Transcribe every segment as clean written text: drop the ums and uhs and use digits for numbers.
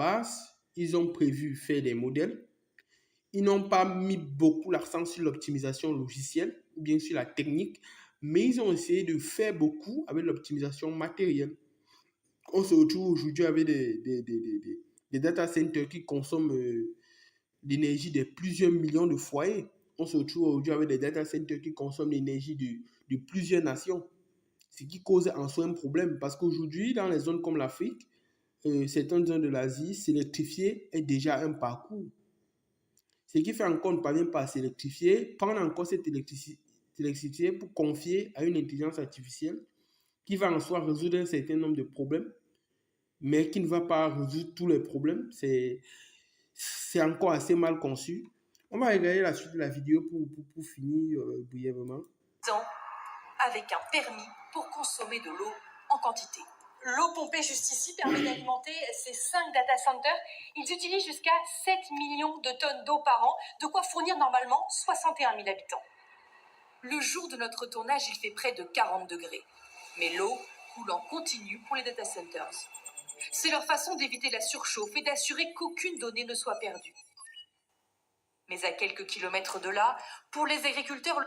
base, ils ont prévu faire des modèles. Ils n'ont pas mis beaucoup l'accent sur l'optimisation logicielle ou bien sur la technique, mais ils ont essayé de faire beaucoup avec l'optimisation matérielle. On se retrouve aujourd'hui avec des data centers qui consomment l'énergie de plusieurs millions de foyers. On se retrouve aujourd'hui avec des data centers qui consomment l'énergie de plusieurs nations, ce qui cause en soi un problème parce qu'aujourd'hui, dans les zones comme l'Afrique, certaines zones de l'Asie, s'électrifier est déjà un parcours. Ce qui fait encore, on ne parvient pas à s'électrifier, prendre encore cette électricité pour confier à une intelligence artificielle qui va en soi résoudre un certain nombre de problèmes, mais qui ne va pas résoudre tous les problèmes. C'est encore assez mal conçu. On va regarder la suite de la vidéo pour finir brièvement. Avec un permis pour consommer de l'eau en quantité. L'eau pompée juste ici permet d'alimenter ces 5 data centers. Ils utilisent jusqu'à 7 millions de tonnes d'eau par an, de quoi fournir normalement 61 000 habitants. Le jour de notre tournage, il fait près de 40 degrés. Mais l'eau coule en continu pour les data centers. C'est leur façon d'éviter la surchauffe et d'assurer qu'aucune donnée ne soit perdue. Mais à quelques kilomètres de là, pour les agriculteurs...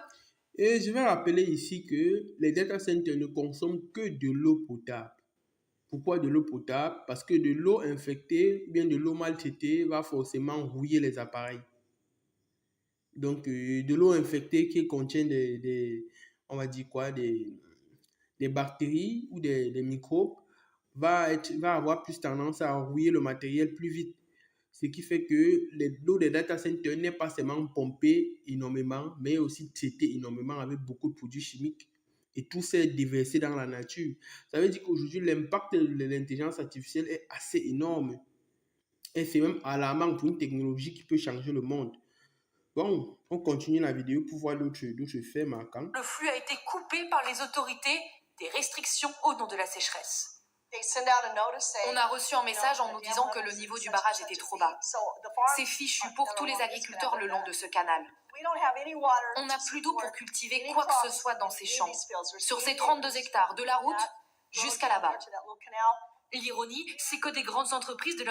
Et je vais rappeler ici que les data centers ne consomment que de l'eau potable. Pourquoi de l'eau potable? Parce que de l'eau infectée, bien de l'eau maltraitée, va forcément rouiller les appareils. Donc, de l'eau infectée qui contient on va dire quoi, des bactéries ou des microbes va avoir plus tendance à rouiller le matériel plus vite. Ce qui fait que l'eau des data centers n'est pas seulement pompée énormément, mais aussi traitée énormément avec beaucoup de produits chimiques. Et tout ça est déversé dans la nature. Ça veut dire qu'aujourd'hui, l'impact de l'intelligence artificielle est assez énorme. Et c'est même alarmant pour une technologie qui peut changer le monde. Bon, on continue la vidéo pour voir d'autres faits marquants. Le flux a été coupé par les autorités, des restrictions au nom de la sécheresse. On a reçu un message en nous disant que le niveau du barrage était trop bas. C'est fichu pour tous les agriculteurs le long de ce canal. On n'a plus d'eau pour cultiver quoi que ce soit dans ces champs, sur ces 32 hectares, de la route jusqu'à là-bas. L'ironie, c'est que des grandes entreprises de